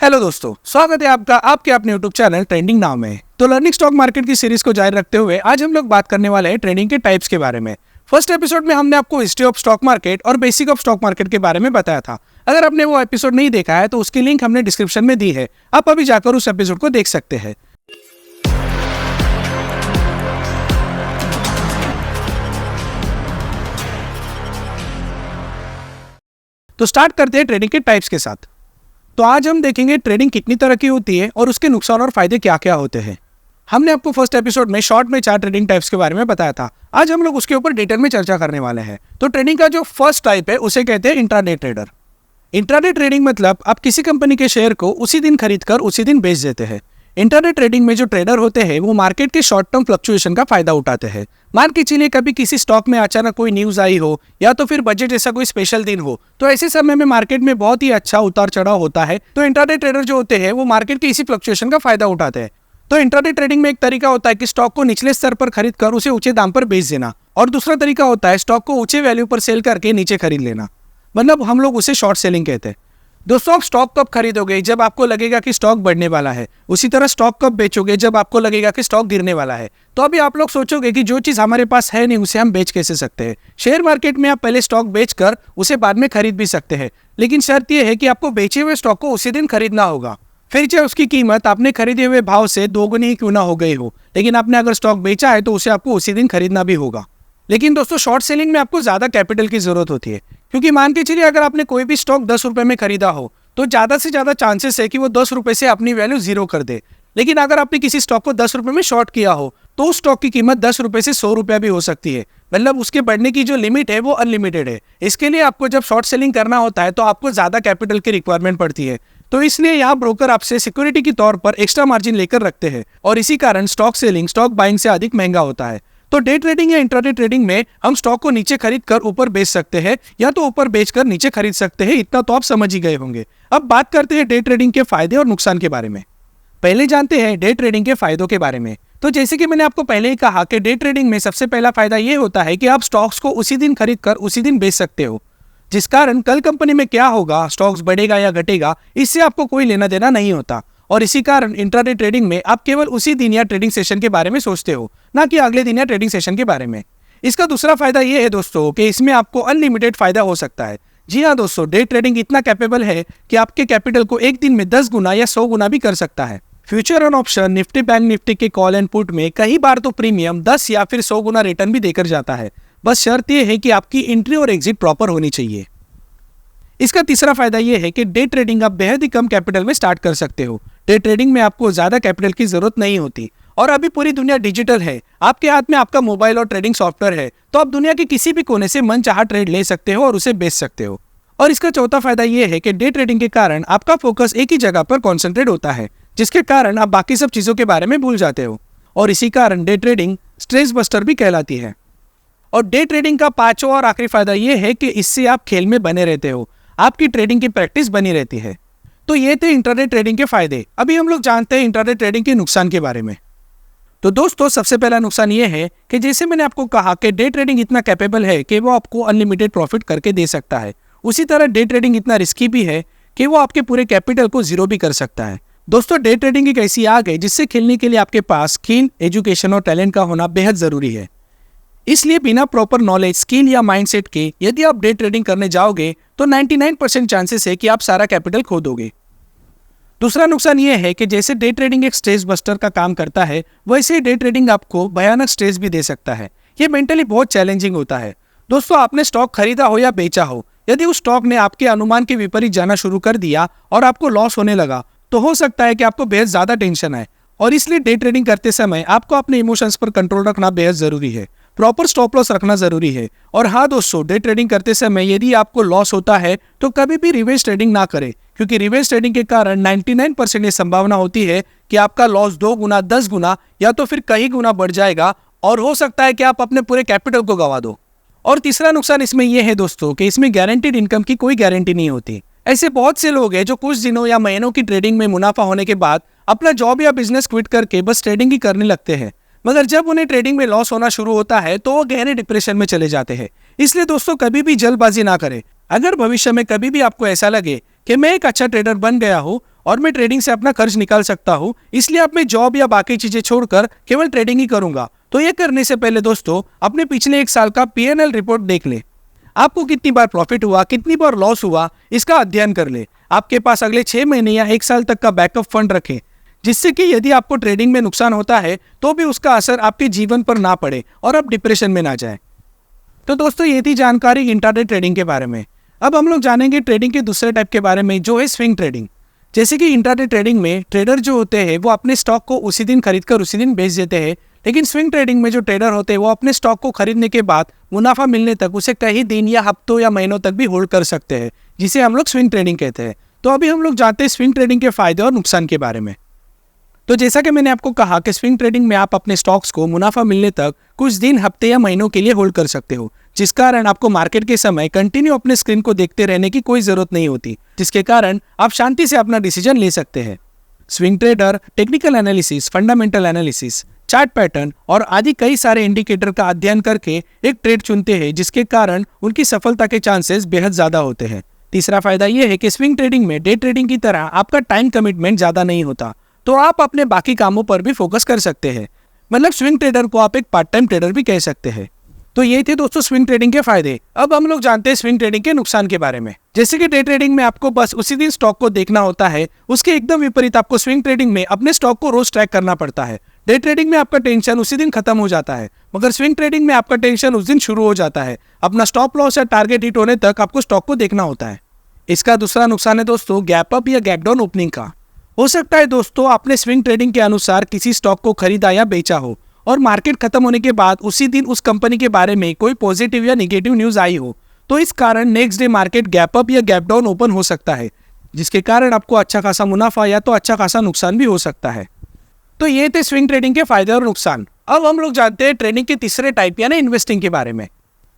Hello दोस्तों, स्वागत है आपका आपके अपने यूट्यूब चैनल ट्रेंडिंग नाउ में। तो लर्निंग स्टॉक मार्केट की सीरीज को जारी रखते हुए आज हम लोग बात करने वाले हैं ट्रेडिंग के टाइप्स के बारे में। फर्स्ट एपिसोड में हमने आपको हिस्ट्री ऑफ स्टॉक मार्केट और बेसिक ऑफ स्टॉक मार्केट के बारे में बताया था। अगर आपने वो एपिसोड नहीं देखा है तो उसकी लिंक हमने डिस्क्रिप्शन में दी है, आप अभी जाकर उस एपिसोड को देख सकते हैं। तो स्टार्ट करते हैं ट्रेडिंग के टाइप्स के साथ। तो आज हम देखेंगे ट्रेडिंग कितनी तरह की होती है और उसके नुकसान और फायदे क्या क्या होते हैं। हमने आपको फर्स्ट एपिसोड में शॉर्ट में 4 ट्रेडिंग टाइप्स के बारे में बताया था। आज हम लोग उसके ऊपर डिटेल में चर्चा करने वाले हैं। तो ट्रेडिंग का जो फर्स्ट टाइप है उसे कहते हैं इंट्राडे ट्रेडर। इंट्राडे ट्रेडिंग मतलब आप किसी कंपनी के शेयर को उसी दिन खरीद कर उसी दिन बेच देते हैं। इंट्राडे ट्रेडिंग में जो ट्रेडर होते हैं वो मार्केट के शॉर्ट टर्म फ्लक्चुएशन का फायदा उठाते हैं। मान के चलिए कभी किसी स्टॉक में अचानक कोई न्यूज आई हो या तो फिर बजट जैसा कोई स्पेशल दिन हो, तो ऐसे समय में मार्केट में बहुत ही अच्छा उतार चढ़ाव होता है। तो इंट्राडे ट्रेडर जो होते हैं वो मार्केट के इसी फ्लक्चुएशन का फायदा उठाते हैं। तो इंट्राडे ट्रेडिंग में एक तरीका होता है कि स्टॉक को निचले स्तर पर खरीद कर उसे ऊंचे दाम पर बेच देना, और दूसरा तरीका होता है स्टॉक को ऊंचे वैल्यू पर सेल करके नीचे खरीद लेना, मतलब हम लोग उसे शॉर्ट सेलिंग कहते हैं। दोस्तों, आप स्टॉक कब खरीदोगे? जब आपको लगेगा कि स्टॉक बढ़ने वाला है। उसी तरह स्टॉक कब बेचोगे? जब आपको लगेगा कि स्टॉक गिरने वाला है। तो अभी आप लोग सोचोगे कि जो चीज़ हमारे पास है नहीं उसे हम बेच कैसे सकते हैं। शेयर मार्केट में आप पहले स्टॉक बेचकर उसे बाद में खरीद भी सकते हैं, लेकिन शर्त यह है कि आपको बेचे हुए स्टॉक को उसी दिन खरीदना होगा, फिर चाहे उसकी कीमत आपने खरीदे हुए भाव से दोगुनी ही क्यों ना हो गई हो। लेकिन आपने अगर स्टॉक बेचा है तो उसे आपको उसी दिन खरीदना भी होगा। लेकिन दोस्तों, शॉर्ट सेलिंग में आपको ज़्यादा कैपिटल की जरूरत होती है, क्योंकि मान के चलिए अगर आपने कोई भी स्टॉक 10 रुपये में खरीदा हो तो ज़्यादा से ज़्यादा चांसेस है कि वो 10 रुपये से अपनी वैल्यू 0 कर दे। लेकिन अगर आपने किसी स्टॉक को 10 रुपये में शॉर्ट किया हो तो उस स्टॉक की कीमत 10 रुपये से 100 रुपया भी हो सकती है। मतलब उसके बढ़ने की जो लिमिट है वो अनलिमिटेड है। इसके लिए आपको जब शॉर्ट सेलिंग करना होता है तो आपको ज़्यादा कैपिटल की रिक्वायरमेंट पड़ती है। तो इसलिए यहाँ ब्रोकर आपसे सिक्योरिटी के तौर पर एक्स्ट्रा मार्जिन लेकर रखते हैं, और इसी कारण स्टॉक सेलिंग स्टॉक बाइंग से अधिक महंगा होता है। तो डे ट्रेडिंग या इंट्राडे ट्रेडिंग में हम स्टॉक को नीचे खरीद कर ऊपर बेच सकते हैं, या तो ऊपर बेचकर नीचे खरीद सकते हैं। इतना तो आप समझ ही गए होंगे। अब बात करते हैं डे ट्रेडिंग के फायदे और नुकसान के बारे में। पहले जानते हैं डे ट्रेडिंग के फायदों के बारे में। तो जैसे कि मैंने आपको पहले ही कहा कि डे ट्रेडिंग में सबसे पहला फायदा ये होता है कि आप स्टॉक्स को उसी दिन खरीद कर उसी दिन बेच सकते हो, जिस कारण कल कंपनी में क्या होगा, स्टॉक्स बढ़ेगा या घटेगा, इससे आपको कोई लेना देना नहीं होता। और इसी कारण इंट्राडे ट्रेडिंग में आप केवल उसी दिन या ट्रेडिंग सेशन के बारे में सोचते हो, ना कि अगले दिन या ट्रेडिंग सेशन के बारे में। इसका दूसरा फायदा ये है दोस्तों कि इसमें आपको अनलिमिटेड फायदा हो सकता है। जी हाँ दोस्तों, डे ट्रेडिंग इतना कैपेबल है कि आपके कैपिटल को एक दिन में 10 गुना या 100 गुना भी कर सकता है। फ्यूचर और ऑप्शन निफ्टी बैंक निफ्टी के कॉल एंड पुट में कई बार तो प्रीमियम 10 या फिर 100 गुना रिटर्न भी देकर जाता है। बस शर्त यह है कि आपकी एंट्री और एग्जिट प्रॉपर होनी चाहिए। इसका तीसरा फायदा यह है कि डे ट्रेडिंग आप बेहद ही कम कैपिटल में स्टार्ट कर सकते हो। डे ट्रेडिंग में आपको ज्यादा कैपिटल की जरूरत नहीं होती, और अभी पूरी दुनिया डिजिटल है। आपके हाथ में आपका मोबाइल और ट्रेडिंग सॉफ्टवेयर है, तो आप दुनिया के किसी भी कोने से मनचाहा ट्रेड ले सकते हो और उसे बेच सकते हो। और इसका चौथा फायदा यह है कि डे ट्रेडिंग के कारण आपका फोकस एक ही जगह पर कॉन्सेंट्रेट होता है, जिसके कारण आप बाकी सब चीजों के बारे में भूल जाते हो। और इसी कारण डे ट्रेडिंग स्ट्रेस बस्टर भी कहलाती है। और डे ट्रेडिंग का पांचवा और आखिरी फायदा यह है कि इससे आप खेल में बने रहते हो, आपकी ट्रेडिंग की प्रैक्टिस बनी रहती है। तो ये थे इंट्राडे ट्रेडिंग के फायदे। अभी हम लोग जानते हैं इंट्राडे ट्रेडिंग के नुकसान के बारे में। तो दोस्तों, सबसे पहला नुकसान ये है कि जैसे मैंने आपको कहा कि डे ट्रेडिंग इतना कैपेबल है कि वो आपको अनलिमिटेड प्रॉफिट करके दे सकता है। उसी तरह डे ट्रेडिंग इतना रिस्की भी है कि वो आपके पूरे कैपिटल को 0 भी कर सकता है। दोस्तों, डे ट्रेडिंग एक ऐसी आग है जिससे खेलने के लिए आपके पास स्किल, एजुकेशन और टैलेंट का होना बेहद जरूरी है। इसलिए बिना प्रॉपर नॉलेज, स्किल या माइंडसेट के यदि आप डे ट्रेडिंग करने जाओगे तो 99% चांसेस है कि आप सारा कैपिटल खो दोगे। दूसरा नुकसान यह है कि जैसे डे ट्रेडिंग एक स्ट्रेस बस्टर का काम करता है, वैसे ही डे ट्रेडिंग आपको भयानक स्ट्रेस भी दे सकता है। ये मेंटली बहुत चैलेंजिंग होता है। दोस्तों, आपने स्टॉक खरीदा हो या बेचा हो, यदि उस स्टॉक ने आपके अनुमान के विपरीत जाना शुरू कर दिया और आपको लॉस होने लगा, तो हो सकता है कि आपको बेहद ज्यादा टेंशन आए। और इसलिए डे ट्रेडिंग करते समय आपको अपने इमोशंस पर कंट्रोल रखना बेहद जरूरी है। प्रॉपर स्टॉप लॉस रखना जरूरी है। और हाँ दोस्तों, डे ट्रेडिंग करते समय यदि आपको लॉस होता है तो कभी भी रिवर्स ट्रेडिंग ना करें, क्योंकि रिवर्स ट्रेडिंग के कारण 99% ये संभावना होती है कि आपका लॉस 2 गुना, 10 गुना या तो फिर कई गुना बढ़ जाएगा, और हो सकता है कि आप अपने पूरे कैपिटल को गंवा दो। और तीसरा नुकसान इसमें यह है दोस्तों कि इसमें गारंटीड इनकम की कोई गारंटी नहीं होती। ऐसे बहुत से लोग हैं जो कुछ दिनों या महीनों की ट्रेडिंग में मुनाफा होने के बाद अपना जॉब या बिजनेस क्विट करके बस ट्रेडिंग ही करने लगते हैं, मगर जब उन्हें ट्रेडिंग में लॉस होना शुरू होता है तो वो गहरे डिप्रेशन में चले जाते हैं। इसलिए दोस्तों, कभी भी जल्दबाजी ना करें। अगर भविष्य में कभी भी आपको ऐसा लगे कि मैं एक अच्छा ट्रेडर बन गया हूँ और मैं ट्रेडिंग से अपना खर्च निकाल सकता हूँ, इसलिए अब मैं जॉब या बाकी चीजें छोड़कर केवल ट्रेडिंग ही करूंगा। तो ये करने से पहले दोस्तों अपने पिछले 1 साल का P&L रिपोर्ट देख ले। आपको कितनी बार प्रॉफिट हुआ, कितनी बार लॉस हुआ, इसका अध्ययन कर ले। आपके पास अगले 6 महीने या 1 साल तक का बैकअप फंड रखें, जिससे कि यदि आपको ट्रेडिंग में नुकसान होता है तो भी उसका असर आपके जीवन पर ना पड़े और आप डिप्रेशन में ना जाए। तो दोस्तों ये थी जानकारी इंट्राडे ट्रेडिंग के बारे में। अब हम लोग जानेंगे ट्रेडिंग के दूसरे टाइप के बारे में, जो है स्विंग ट्रेडिंग। जैसे कि इंट्राडे ट्रेडिंग में ट्रेडर जो होते हैं वो अपने स्टॉक को उसी दिन खरीदकर उसी दिन बेच देते हैं, लेकिन स्विंग ट्रेडिंग में जो ट्रेडर होते हैं वो अपने स्टॉक को खरीदने के बाद मुनाफा मिलने तक उसे कई दिन या हफ्तों या महीनों तक भी होल्ड कर सकते हैं, जिसे हम लोग स्विंग ट्रेडिंग कहते हैं। तो अभी हम लोग जानते हैं स्विंग ट्रेडिंग के फायदे और नुकसान के बारे में। तो जैसा कि मैंने आपको कहा कि स्विंग ट्रेडिंग में आप अपने स्टॉक्स को मुनाफा मिलने तक कुछ दिन, हफ्ते या महीनों के लिए होल्ड कर सकते हो, जिस कारण आपको मार्केट के समय कंटिन्यू अपने स्क्रीन को देखते रहने की कोई जरूरत नहीं होती, जिसके कारण आप शांति से अपना डिसीजन ले सकते हैं। Swing trader technical analysis, fundamental analysis, chart pattern और आदि कई सारे इंडिकेटर का अध्ययन करके एक ट्रेड चुनते हैं, जिसके कारण उनकी सफलता के चांसेस बेहद ज्यादा होते हैं। तीसरा फायदा यह है कि स्विंग ट्रेडिंग में डे ट्रेडिंग की तरह आपका टाइम कमिटमेंट ज्यादा नहीं होता, तो आप अपने बाकी कामों पर भी फोकस कर सकते हैं। मतलब स्विंग ट्रेडर को आप एक पार्ट टाइम ट्रेडर भी कह सकते हैं। तो ये थे दोस्तों स्विंग ट्रेडिंग के फायदे। अब हम लोग जानते हैं स्विंग ट्रेडिंग के नुकसान के बारे में। जैसे कि डे ट्रेडिंग में आपको बस उसी दिन स्टॉक को देखना होता है, उसके एकदम विपरीत आपको स्विंग ट्रेडिंग में अपने स्टॉक को रोज ट्रैक करना पड़ता है। डे ट्रेडिंग में आपका टेंशन उसी दिन खत्म हो जाता है, मगर स्विंग ट्रेडिंग में आपका टेंशन उस दिन शुरू हो जाता है। अपना स्टॉप लॉस या टारगेट हिट होने तक आपको स्टॉक को देखना होता है। इसका दूसरा नुकसान है दोस्तों गैप अप या गैप डाउन ओपनिंग का। हो सकता है दोस्तों आपने स्विंग ट्रेडिंग के अनुसार किसी स्टॉक को खरीदा या बेचा हो और मार्केट खत्म होने के बाद उसी दिन उस कंपनी के बारे में कोई पॉजिटिव या नेगेटिव न्यूज आई हो, तो इस कारण next day market gap up या गैप डाउन ओपन हो सकता है, जिसके कारण आपको अच्छा खासा मुनाफा या तो अच्छा खासा नुकसान भी हो सकता है। तो ये थे स्विंग ट्रेडिंग के फायदे और नुकसान। अब हम लोग जानते हैं ट्रेडिंग के तीसरे टाइप यानी इन्वेस्टिंग के बारे में।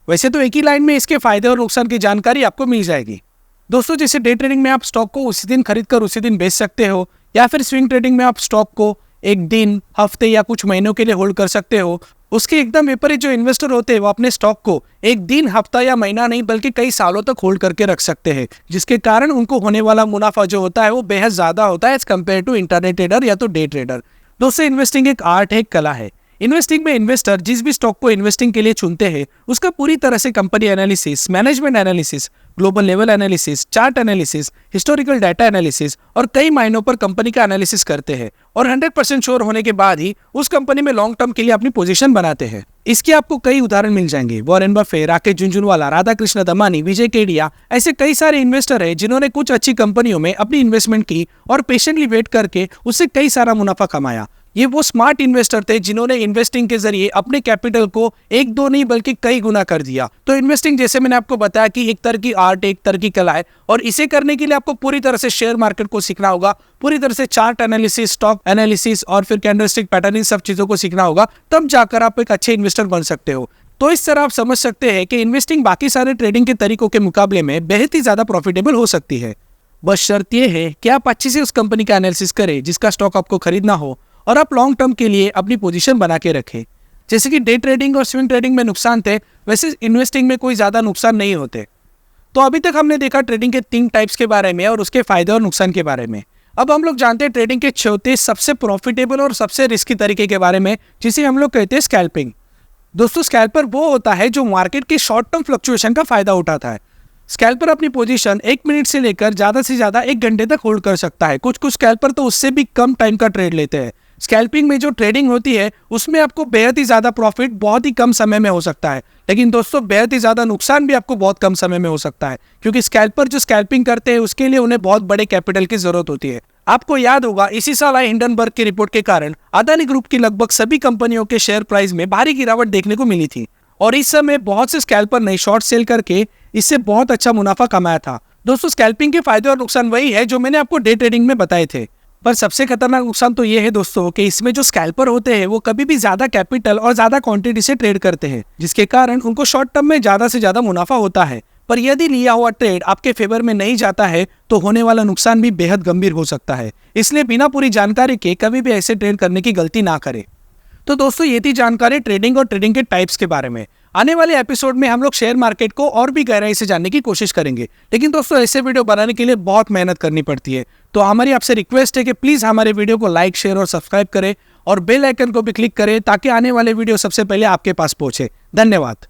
वैसे तो एक ही लाइन में इसके फायदे और नुकसान की जानकारी आपको मिल जाएगी। दोस्तों जैसे डे ट्रेडिंग में आप स्टॉक को उसी दिन खरीद कर उसी दिन बेच सकते हो, या फिर स्विंग ट्रेडिंग में आप स्टॉक को एक दिन, हफ्ते या कुछ महीनों के लिए होल्ड कर सकते हो। उसके एकदम विपरीत जो इन्वेस्टर होते हैं वो अपने स्टॉक को एक दिन, हफ्ता या महीना नहीं बल्कि कई सालों तक होल्ड करके रख सकते हैं, जिसके कारण उनको होने वाला मुनाफा जो होता है वो बेहद ज्यादा होता है as compare to internet trader या तो डे ट्रेडर। दोस्तों इन्वेस्टिंग एक आर्ट है, एक कला है। इन्वेस्टिंग में इन्वेस्टर जिस भी स्टॉक को इन्वेस्टिंग के लिए चुनते हैं उसका पूरी तरह से company analysis, management analysis, global level analysis, chart analysis, historical data analysis और कई मायनों पर कंपनी का एनालिसिस करते हैं और 100% श्योर होने के बाद ही उस कंपनी में लॉन्ग टर्म के लिए अपनी पोजीशन बनाते हैं। इसके आपको कई उदाहरण मिल जाएंगे। वॉरेन बफे, राकेश झुनझुनवाला, राधाकृष्ण दमानी, विजय केडिया, ऐसे कई सारे इन्वेस्टर हैं जिन्होंने कुछ अच्छी कंपनियों में अपनी इन्वेस्टमेंट की और पेशेंटली वेट करके उससे कई सारा मुनाफा कमाया। ये वो स्मार्ट इन्वेस्टर थे जिन्होंने इन्वेस्टिंग के जरिए अपने कैपिटल को एक दो नहीं बल्कि कई गुना कर दिया। तो इन्वेस्टिंग जैसे मैंने आपको बताया कि एक तरह की आर्ट, एक तरह की कला है और इसे करने के लिए आपको पूरी तरह से शेयर मार्केट को सीखना होगा, पूरी तरह से चार्ट एनालिसिस, स्टॉक एनालिसिस और फिर कैंडलस्टिक पैटर्न, इन सब चीजों को सीखना होगा, तब जाकर आप एक अच्छे इन्वेस्टर बन सकते हो। तो इस तरह आप समझ सकते हैं कि इन्वेस्टिंग बाकी सारे ट्रेडिंग के तरीकों के मुकाबले में बेहद ही ज्यादा प्रॉफिटेबल हो सकती है। बस शर्त यह है कि आप अच्छे से उस कंपनी का एनालिसिस करें जिसका स्टॉक आपको खरीदना हो और आप लॉन्ग टर्म के लिए अपनी पोजीशन बना के रखें। जैसे कि डे ट्रेडिंग और स्विंग ट्रेडिंग में नुकसान थे, वैसे इन्वेस्टिंग में कोई ज्यादा नुकसान नहीं होते। तो अभी तक हमने देखा ट्रेडिंग के 3 टाइप्स के बारे में और उसके फायदे और नुकसान के बारे में। अब हम लोग जानते हैं ट्रेडिंग के चौथे सबसे प्रॉफिटेबल और सबसे रिस्की तरीके के बारे में, जिसे हम लोग कहते हैं स्कैल्पिंग। दोस्तों स्कैल्पर वो होता है जो मार्केट के शॉर्ट टर्म फ्लक्चुएशन का फायदा उठाता है। स्कैल्पर अपनी पोजीशन 1 मिनट से लेकर ज्यादा से ज्यादा 1 घंटे तक होल्ड कर सकता है। कुछ स्कैल्पर तो उससे भी कम टाइम का ट्रेड लेते हैं। स्कैल्पिंग में जो ट्रेडिंग होती है उसमें आपको बेहद ही ज्यादा प्रॉफिट बहुत ही कम समय में हो सकता है, लेकिन दोस्तों बेहद ही ज्यादा नुकसान भी आपको बहुत कम समय में हो सकता है, क्योंकि स्कैल्पर जो स्कैल्पिंग करते हैं उसके लिए उन्हें बहुत बड़े कैपिटल की जरूरत होती है। आपको याद होगा इसी साल आई हिंडनबर्ग की रिपोर्ट के कारण अदानी ग्रुप की लगभग सभी कंपनियों के शेयर प्राइस में भारी गिरावट देखने को मिली थी और इस समय बहुत से स्कैल्पर ने शॉर्ट सेल करके इससे बहुत अच्छा मुनाफा कमाया था। दोस्तों स्कैल्पिंग के फायदे और नुकसान वही है जो मैंने आपको डे ट्रेडिंग में बताए थे, पर सबसे खतरनाक नुकसान तो ये है दोस्तों कि इसमें जो स्कैल्पर होते हैं वो कभी भी ज्यादा कैपिटल और ज्यादा क्वांटिटी से ट्रेड करते हैं, जिसके कारण उनको शॉर्ट टर्म में ज्यादा से ज्यादा मुनाफा होता है, पर यदि लिया हुआ ट्रेड आपके फेवर में नहीं जाता है तो होने वाला नुकसान भी बेहद गंभीर हो सकता है। इसलिए बिना पूरी जानकारी के कभी भी ऐसे ट्रेड करने की गलती ना करें। तो दोस्तों ये थी जानकारी ट्रेडिंग और ट्रेडिंग के टाइप्स के बारे में। आने वाले एपिसोड में हम लोग शेयर मार्केट को और भी गहराई से जानने की कोशिश करेंगे, लेकिन दोस्तों ऐसे वीडियो बनाने के लिए बहुत मेहनत करनी पड़ती है। तो हमारी आपसे रिक्वेस्ट है कि प्लीज़ हमारे वीडियो को लाइक, शेयर और सब्सक्राइब करें और बेल आइकन को भी क्लिक करें ताकि आने वाले वीडियो सबसे पहले आपके पास पहुंचे। धन्यवाद।